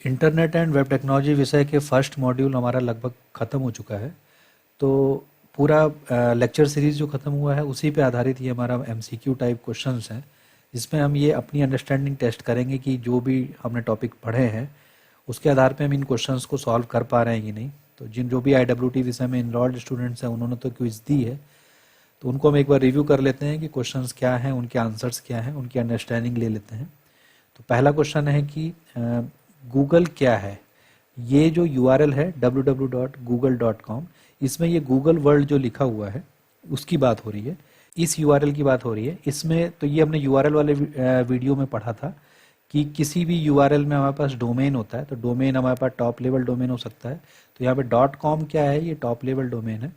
Internet and web technology विषय के first module हमारा लगभग ख़त्म हो चुका है। तो पूरा लेक्चर सीरीज़ जो ख़त्म हुआ है उसी पे आधारित ये हमारा एमसीक्यू टाइप क्वेश्चंस हैं, जिसमें हम ये अपनी अंडरस्टैंडिंग टेस्ट करेंगे कि जो भी हमने टॉपिक पढ़े हैं उसके आधार पे हम इन क्वेश्चंस को सॉल्व कर पा रहे हैं कि नहीं। तो जो भी IWT विषय में इनरोल्ड स्टूडेंट्स हैं उन्होंने तो क्विज दी है, तो उनको हम एक बार रिव्यू कर लेते हैं कि क्वेश्चंस क्या हैं, उनके आंसर्स क्या हैं, उनकी अंडरस्टैंडिंग ले लेते हैं। तो पहला क्वेश्चन है कि गूगल क्या है। ये जो URL है www.google.com, इसमें ये गूगल वर्ल्ड जो लिखा हुआ है उसकी बात हो रही है, इस URL की बात हो रही है। इसमें तो ये हमने URL वाले वीडियो में पढ़ा था कि किसी भी URL में हमारे पास डोमेन होता है, तो डोमेन हमारे पास टॉप लेवल डोमेन हो सकता है। तो यहाँ पे .com क्या है, ये टॉप लेवल डोमेन है।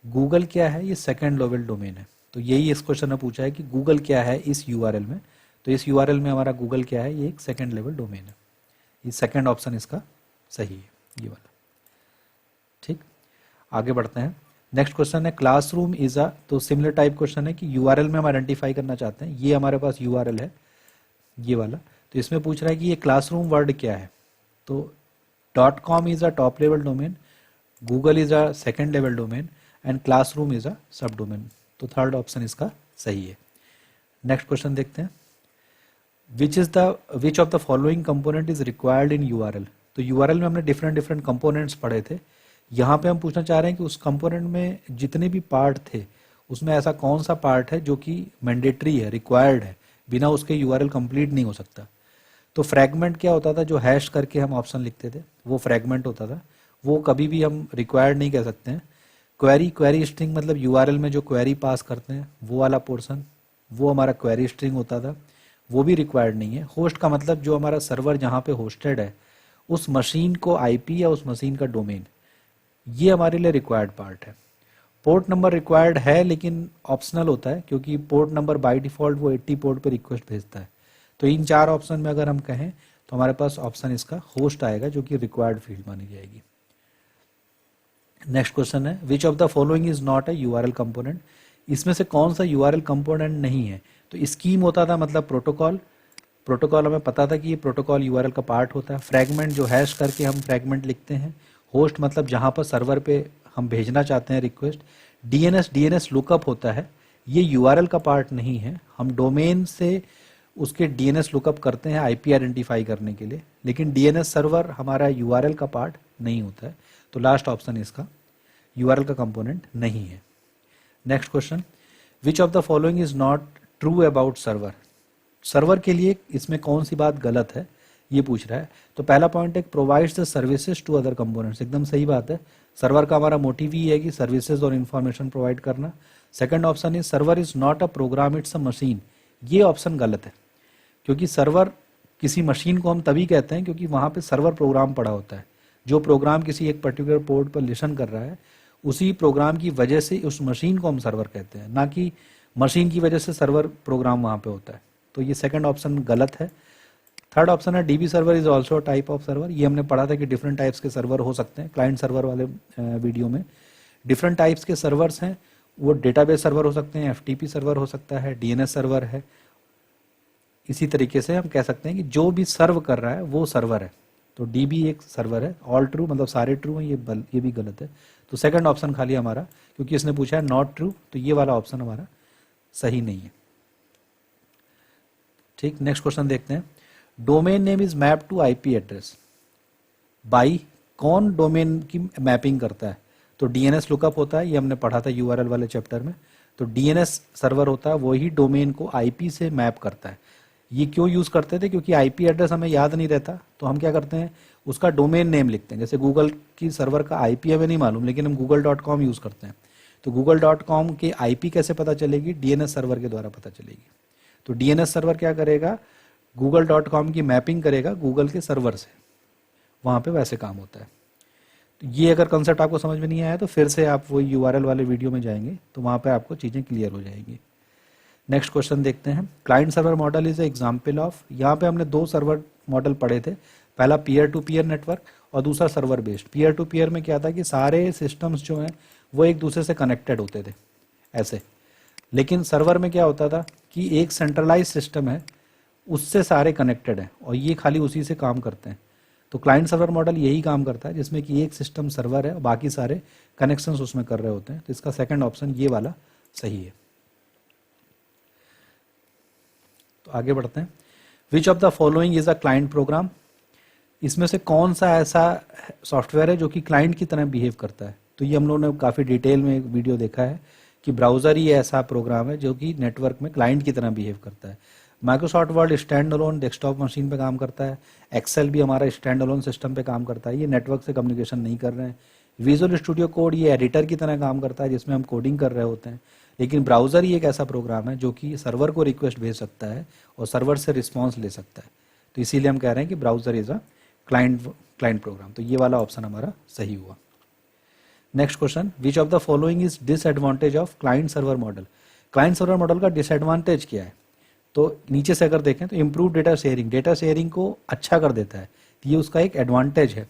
गूगल क्या है, ये सेकेंड लेवल डोमेन है। तो यही इस क्वेश्चन में पूछा है कि गूगल क्या है इस URL में। तो इस URL में हमारा गूगल क्या है, ये एक सेकेंड लेवल डोमेन है। ये सेकेंड ऑप्शन इसका सही है, ये वाला। ठीक, आगे बढ़ते हैं। नेक्स्ट क्वेश्चन है क्लासरूम इज अ, तो सिमिलर टाइप क्वेश्चन है कि URL में हम आइडेंटिफाई करना चाहते हैं। ये हमारे पास URL है, ये वाला। तो इसमें पूछ रहा है कि ये क्लासरूम वर्ड क्या है। तो .com is a top level domain, Google is a second level domain and classroom is a सब डोमेन। तो थर्ड ऑप्शन इसका सही है। नेक्स्ट क्वेश्चन देखते हैं। विच of the following component is required in URL। तो URL में हमने डिफरेंट कंपोनेंट्स पढ़े थे। यहाँ पे हम पूछना चाह रहे हैं कि उस कंपोनेंट में जितने भी पार्ट थे उसमें ऐसा कौन सा पार्ट है जो कि मैंडेटरी है, रिक्वायर्ड है, बिना उसके URL कंप्लीट नहीं हो सकता। तो फ्रैगमेंट क्या होता था, जो हैश करके हम ऑप्शन लिखते थे वो फ्रैगमेंट होता था, वो कभी भी हम रिक्वायर्ड नहीं कह सकते हैं। क्वेरी स्ट्रिंग मतलब URL में जो क्वेरी पास करते हैं वो वाला पोर्शन, वो हमारा क्वेरी स्ट्रिंग होता था, वो भी रिक्वायर्ड नहीं है। होस्ट का मतलब जो हमारा सर्वर जहाँ पे होस्टेड है उस मशीन को IP या उस मशीन का डोमेन, ये हमारे लिए रिक्वायर्ड पार्ट है। पोर्ट नंबर रिक्वायर्ड है लेकिन ऑप्शनल होता है, क्योंकि पोर्ट नंबर बाय डिफॉल्ट वो 80 पोर्ट पे रिक्वेस्ट भेजता है। तो इन चार ऑप्शन में अगर हम कहें तो हमारे पास ऑप्शन इसका होस्ट आएगा, जो कि रिक्वायर्ड फील्ड मानी जाएगी। नेक्स्ट क्वेश्चन है विच of the following is not a URL component. इसमें से कौन सा URL कंपोनेंट नहीं है। तो स्कीम होता था मतलब प्रोटोकॉल, प्रोटोकॉल हमें पता था कि ये प्रोटोकॉल URL का पार्ट होता है। फ्रैगमेंट जो हैश करके हम फ्रैगमेंट लिखते हैं। होस्ट मतलब जहाँ पर सर्वर पे हम भेजना चाहते हैं रिक्वेस्ट। DNS लुकअप होता है, ये URL का पार्ट नहीं है। हम डोमेन से उसके DNS लुकअप करते हैं IP आइडेंटिफाई करने के लिए, लेकिन DNS सर्वर हमारा URL का पार्ट नहीं होता है। तो लास्ट ऑप्शन इसका URL का कंपोनेंट नहीं है। Next question, which of the following is not true about server. Server के लिए इसमें कौन सी बात गलत है ये पूछ रहा है। तो पहला पॉइंट है provides the services to other components, एकदम सही बात है। सर्वर का हमारा मोटिव ही है कि सर्विसेज और इन्फॉर्मेशन प्रोवाइड करना। Second option is server is not a program, it's a machine. ये ऑप्शन गलत है, क्योंकि सर्वर किसी मशीन को हम तभी कहते हैं क्योंकि वहाँ पे सर्वर प्रोग्राम पड़ा होता है। जो प्रोग्राम किसी एक पर्टिकुलर पोर्ट पर लिसन कर रहा है, उसी प्रोग्राम की वजह से उस मशीन को हम सर्वर कहते हैं, ना कि मशीन की वजह से सर्वर प्रोग्राम वहाँ पे होता है। तो ये सेकंड ऑप्शन गलत है। थर्ड ऑप्शन है DB server is also type of server. ये हमने पढ़ा था कि डिफरेंट टाइप्स के सर्वर हो सकते हैं, क्लाइंट सर्वर वाले वीडियो में। डिफरेंट टाइप्स के सर्वर्स हैं, वो डेटाबेस सर्वर हो सकते हैं, FTP सर्वर हो सकता है, DNS सर्वर है। इसी तरीके से हम कह सकते हैं कि जो भी सर्व कर रहा है वो सर्वर है। तो DB एक सर्वर है। ऑल ट्रू मतलब सारे ट्रू हैं, ये भी गलत है। तो सेकंड ऑप्शन खाली हमारा, क्योंकि इसने पूछा है नॉट ट्रू, तो ये वाला ऑप्शन हमारा सही नहीं है। ठीक, नेक्स्ट क्वेश्चन देखते हैं। Domain name is map to IP address by, कौन डोमेन की मैपिंग करता है। तो DNS लुकअप होता है, ये हमने पढ़ा था URL वाले चैप्टर में। तो DNS सर्वर होता है, वही डोमेन को IP से मैप करता है। ये क्यों यूज करते थे, क्योंकि IP एड्रेस हमें याद नहीं रहता, तो हम क्या करते हैं उसका डोमेन नेम लिखते हैं। जैसे गूगल की सर्वर का IP हमें नहीं मालूम, लेकिन हम google.com यूज करते हैं। तो google.com के IP कैसे पता चलेगी, DNS सर्वर के द्वारा पता चलेगी। तो DNS सर्वर क्या करेगा, google.com की मैपिंग करेगा गूगल के सर्वर से, वहाँ पे वैसे काम होता है। तो ये अगर कंसेप्ट आपको समझ में नहीं आया तो फिर से आप वो URL वाले वीडियो में जाएंगे तो वहाँ पे आपको चीज़ें क्लियर हो जाएंगी। नेक्स्ट क्वेश्चन देखते हैं। Client server model is example of, यहाँ पे हमने दो सर्वर मॉडल पढ़े थे, पहला पीयर टू पीयर नेटवर्क और दूसरा server based. Peer to peer में क्या था कि सारे सिस्टम्स जो हैं वो एक दूसरे से कनेक्टेड होते थे ऐसे, लेकिन सर्वर में क्या होता था कि एक सेंट्रलाइज सिस्टम है, उससे सारे कनेक्टेड हैं और ये खाली उसी से काम करते हैं। तो क्लाइंट सर्वर मॉडल यही काम करता है, जिसमें कि एक सिस्टम सर्वर है और बाकी सारे कनेक्शंस उसमें कर रहे होते हैं। तो इसका सेकंड ऑप्शन ये वाला सही है। तो आगे बढ़ते हैं। विच of the following is a client program, इसमें से कौन सा ऐसा सॉफ्टवेयर है जो कि क्लाइंट की तरह बिहेव करता है। तो ये हम लोगों ने काफ़ी डिटेल में एक वीडियो देखा है कि ब्राउज़र ही ऐसा प्रोग्राम है जो कि नेटवर्क में क्लाइंट की तरह बिहेव करता है। Microsoft word stand alone desktop machine पे काम करता है। एक्सेल भी हमारा स्टैंड अलोन सिस्टम पे काम करता है, ये नेटवर्क से कम्युनिकेशन नहीं कर रहे हैं। विजुअल स्टूडियो कोड ये एडिटर की तरह काम करता है जिसमें हम कोडिंग कर रहे होते हैं। लेकिन ब्राउज़र ही एक ऐसा प्रोग्राम है जो कि सर्वर को रिक्वेस्ट भेज सकता है और सर्वर से रिस्पॉन्स ले सकता है। तो इसीलिए हम कह रहे हैं कि browser is a client program. तो ये वाला ऑप्शन हमारा सही हुआ। Next question, which of the following is disadvantage of client server model. Client server model का डिसएडवांटेज क्या है। तो नीचे से अगर देखें तो इम्प्रूव डेटा शेयरिंग को अच्छा कर देता है, तो ये उसका एक एडवांटेज है।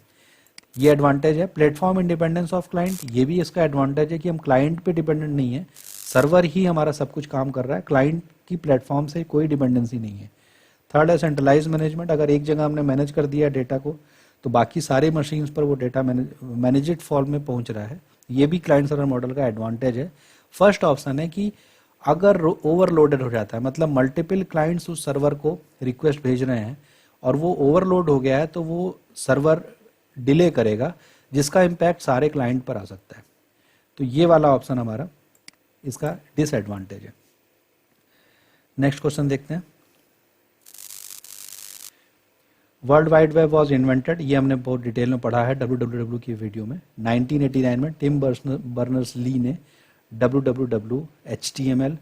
ये एडवांटेज है। प्लेटफॉर्म इंडिपेंडेंस ऑफ क्लाइंट, ये भी इसका एडवांटेज है कि हम क्लाइंट पे डिपेंडेंट नहीं है, सर्वर ही हमारा सब कुछ काम कर रहा है, क्लाइंट की प्लेटफॉर्म से कोई डिपेंडेंसी नहीं है। थर्ड है सेंट्रलाइज मैनेजमेंट, अगर एक जगह हमने मैनेज कर दिया डेटा को तो बाकी सारे मशीन्स पर वो डेटा मैनेज्ड फॉर्म में पहुंच रहा है, ये भी क्लाइंट सर्वर मॉडल का एडवांटेज है। फर्स्ट ऑप्शन है कि अगर ओवरलोडेड हो जाता है, मतलब मल्टीपल क्लाइंट्स उस सर्वर को रिक्वेस्ट भेज रहे हैं और वो ओवरलोड हो गया है, तो वो सर्वर डिले करेगा जिसका इम्पैक्ट सारे क्लाइंट पर आ सकता है। तो ये वाला ऑप्शन हमारा इसका डिसएडवांटेज है। नेक्स्ट क्वेश्चन देखते हैं। World wide web was invented, ये हमने बहुत डिटेल में पढ़ा है www की वीडियो में। 1989 में टिम बर्नर्स ली ने www, HTML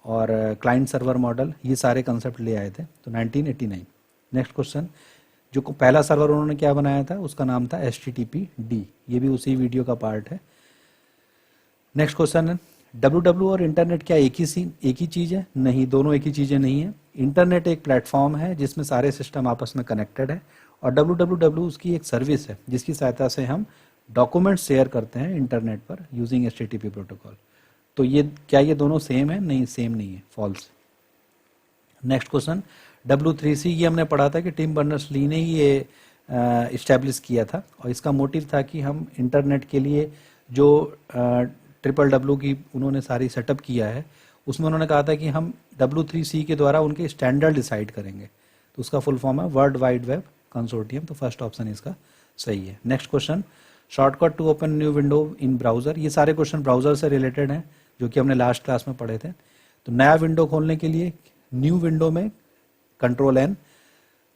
और क्लाइंट सर्वर मॉडल ये सारे कंसेप्ट ले आए थे, तो 1989। नेक्स्ट क्वेश्चन, जो पहला सर्वर उन्होंने क्या बनाया था उसका नाम था HTTPD, ये भी उसी वीडियो का पार्ट है। नेक्स्ट क्वेश्चन है, www और इंटरनेट क्या एक ही चीज़ है। नहीं, दोनों एक ही चीज़ें नहीं है। इंटरनेट एक प्लेटफॉर्म है जिसमें सारे सिस्टम आपस में कनेक्टेड है और www उसकी एक सर्विस है जिसकी सहायता से हम डॉक्यूमेंट्स शेयर करते हैं इंटरनेट पर यूजिंग HTTP प्रोटोकॉल। तो ये क्या ये दोनों सेम है? नहीं, सेम नहीं है, फॉल्स। नेक्स्ट क्वेश्चन, W3C ये हमने पढ़ा था कि टिम बर्नर्स ली ने ही ये इस्टेब्लिश किया था और इसका मोटिव था कि हम इंटरनेट के लिए जो WWW की उन्होंने सारी सेटअप किया है उसमें उन्होंने कहा था कि हम W3C के द्वारा उनके स्टैंडर्ड डिसाइड करेंगे, तो उसका फुल फॉर्म है वर्ल्ड वाइड वेब कंसोर्टियम। तो फर्स्ट ऑप्शन इसका सही है। Next question, shortcut to open new window in browser, ये सारे क्वेश्चन ब्राउज़र से रिलेटेड हैं जो कि हमने लास्ट क्लास में पढ़े थे। तो नया विंडो खोलने के लिए न्यू विंडो में Ctrl+N।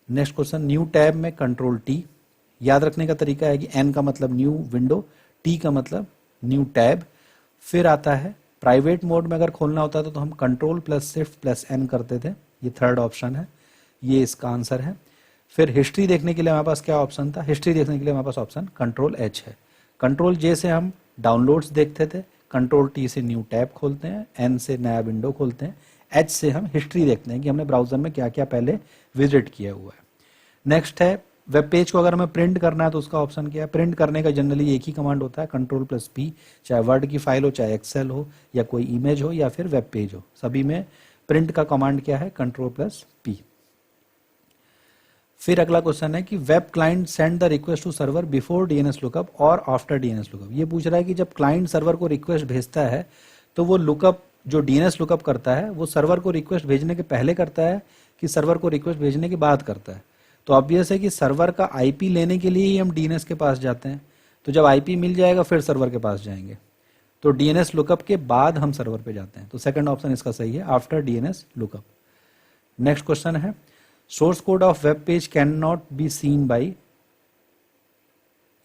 Next question, new tab में Ctrl+T। याद रखने का तरीका है कि N का मतलब न्यू विंडो, T का मतलब न्यू टैब। फिर आता है प्राइवेट मोड में अगर खोलना होता था तो हम Ctrl+Shift+N करते थे, ये थर्ड ऑप्शन है, ये इसका आंसर है। फिर हिस्ट्री देखने के लिए हमारे पास क्या ऑप्शन था? हिस्ट्री देखने के लिए हमारे पास ऑप्शन Ctrl+H है। Ctrl+J से हम डाउनलोड्स देखते थे, Ctrl+T से न्यू टैब खोलते हैं, N से नया विंडो खोलते हैं, H से हम हिस्ट्री देखते हैं कि हमने ब्राउज़र में क्या क्या पहले विजिट किया हुआ है। नेक्स्ट है वेब पेज को अगर हमें प्रिंट करना है तो उसका ऑप्शन क्या है? प्रिंट करने का जनरली एक ही कमांड होता है, Ctrl+P, चाहे वर्ड की फाइल हो, चाहे एक्सेल हो, या कोई इमेज हो, या फिर वेब पेज हो, सभी में प्रिंट का कमांड क्या है? Ctrl+P। फिर अगला क्वेश्चन है कि web client send the request to server before DNS lookup और आफ्टर DNS लुकअप। ये पूछ रहा है कि जब क्लाइंट सर्वर को रिक्वेस्ट भेजता है तो वो लुकअप जो DNS लुकअप करता है वो सर्वर को रिक्वेस्ट भेजने के पहले करता है कि सर्वर को रिक्वेस्ट भेजने के बाद करता है। तो ऑब्वियस है कि सर्वर का IP लेने के लिए ही हम DNS के पास जाते हैं, तो जब IP मिल जाएगा फिर सर्वर के पास जाएंगे, तो DNS लुकअप के बाद हम सर्वर पे जाते हैं। तो सेकंड ऑप्शन इसका सही है, after DNS lookup. Next question है, source code of web page can not be seen by,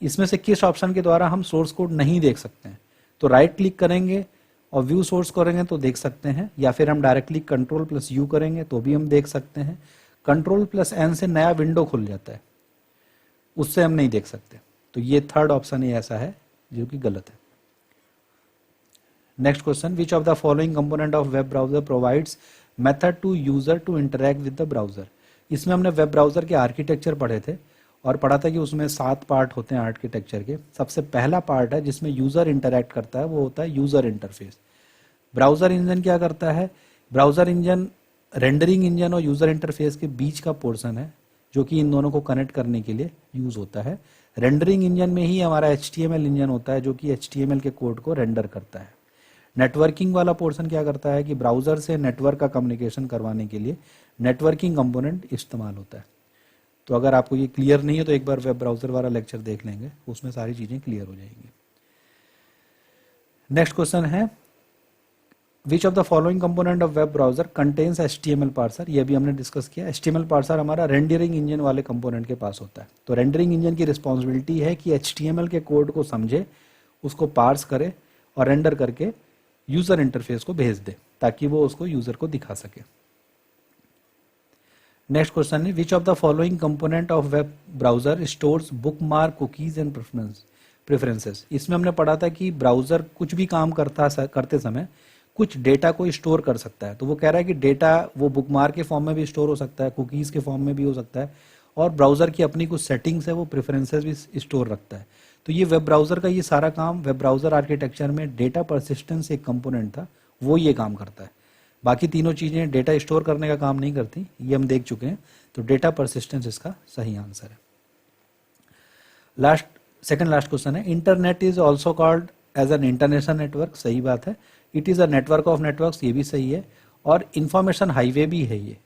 इसमें से किस ऑप्शन के द्वारा हम सोर्स कोड नहीं देख सकते हैं? तो राइट क्लिक करेंगे और व्यू सोर्स करेंगे तो देख सकते हैं, या फिर हम डायरेक्टली Ctrl+U करेंगे तो भी हम देख सकते हैं। Ctrl+N से नया विंडो खुल जाता है, उससे हम नहीं देख सकते। तो ये थर्ड ऑप्शन ही ऐसा है जो कि गलत है। Next question, which of the following component of web browser provides method to user to interact with the browser. इसमें हमने वेब ब्राउजर के आर्किटेक्चर पढ़े थे और पढ़ा था कि उसमें 7 पार्ट होते हैं आर्किटेक्चर के। सबसे पहला पार्ट है जिसमें यूजर इंटरेक्ट करता है, वो होता है यूजर इंटरफेस। ब्राउजर इंजन क्या करता है? ब्राउजर इंजन रेंडरिंग इंजन और यूजर इंटरफेस के बीच का पोर्शन है। जो कि इन दोनों को कनेक्ट करने के लिए यूज होता है। रेंडरिंग इंजन में ही हमारा HTML इंजन होता है जो कि HTML के कोड को रेंडर करता है। नेटवर्किंग वाला पोर्शन क्या करता है कि ब्राउजर से नेटवर्क का कम्युनिकेशन करवाने के लिए नेटवर्किंग कंपोनेंट इस्तेमाल होता है। तो अगर आपको ये क्लियर नहीं है तो एक बार वेब ब्राउजर वाला लेक्चर देख लेंगे, उसमें सारी चीजें क्लियर हो जाएंगी। नेक्स्ट क्वेश्चन है विच of the following component of web browser contains HTML parser. ये भी हमने डिस्कस किया। HTML पार्सर हमारा रेंडरिंग इंजन वाले कंपोनेंट के पास होता है। तो रेंडरिंग इंजन की रिस्पॉन्सिबिलिटी है कि HTML के कोड को समझे, उसको पार्स करे और रेंडर करके यूजर इंटरफेस को भेज दे ताकि वो उसको यूजर को दिखा सके। नेक्स्ट क्वेश्चन है विच of the following component of web browser stores bookmark, cookies and preferences. इसमें हमने पढ़ा था कि ब्राउजर कुछ भी काम करते समय कुछ डेटा को स्टोर कर सकता है। तो वो कह रहा है कि डेटा वो बुकमार्क के फॉर्म में भी स्टोर हो सकता है, कुकीज़ के फॉर्म में भी हो सकता है, और ब्राउज़र की अपनी कुछ सेटिंग्स है वो प्रेफरेंसेस भी स्टोर रखता है। तो ये वेब ब्राउज़र का ये सारा काम, वेब ब्राउज़र आर्किटेक्चर में डेटा परसिस्टेंस एक कंपोनेंट था, वो ये काम करता है। बाकी तीनों चीज़ें डेटा स्टोर करने का काम नहीं करती, ये हम देख चुके हैं। तो डेटा परसिस्टेंस इसका सही आंसर है। सेकंड लास्ट क्वेश्चन है internet is also called as an international network. सही बात है। It is a network of networks, ये भी सही है। और इंफॉर्मेशन हाईवे भी है ये,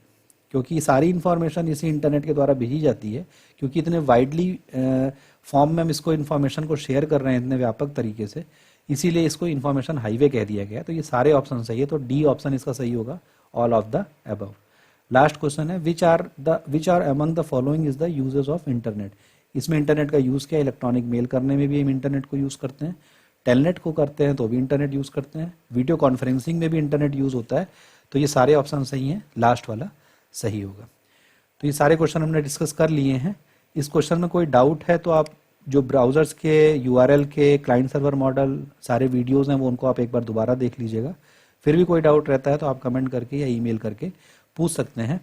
क्योंकि सारी इंफॉर्मेशन इसी इंटरनेट के द्वारा भेजी जाती है। क्योंकि इतने वाइडली फॉर्म में हम इसको इन्फॉर्मेशन को शेयर कर रहे हैं इतने व्यापक तरीके से, इसीलिए इसको इंफॉर्मेशन हाईवे कह दिया गया। तो ये सारे ऑप्शन सही है, तो डी ऑप्शन इसका सही होगा, all of the above. Last question है which are among the following is the uses of internet. इसमें इंटरनेट का यूज़ क्या है? इलेक्ट्रॉनिक मेल करने में भी हम इंटरनेट को यूज़ करते हैं, टेलनेट को करते हैं तो भी इंटरनेट यूज़ करते हैं, वीडियो कॉन्फ्रेंसिंग में भी इंटरनेट यूज़ होता है। तो ये सारे ऑप्शन सही हैं, लास्ट वाला सही होगा। तो ये सारे क्वेश्चन हमने डिस्कस कर लिए हैं। इस क्वेश्चन में कोई डाउट है तो आप जो ब्राउज़र्स के URL के क्लाइंट सर्वर मॉडल सारे वीडियोज़ हैं वो उनको आप एक बार दोबारा देख लीजिएगा। फिर भी कोई डाउट रहता है तो आप कमेंट करके या ईमेल करके पूछ सकते हैं।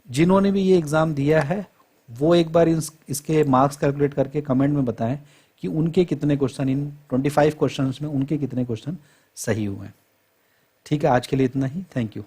जिन्होंने भी ये एग्ज़ाम दिया है वो एक बार इसके मार्क्स कैलकुलेट करके कमेंट में बताएं कि उनके कितने क्वेश्चन, इन 25 क्वेश्चंस में उनके कितने क्वेश्चन सही हुए हैं। ठीक है, आज के लिए इतना ही। Thank you.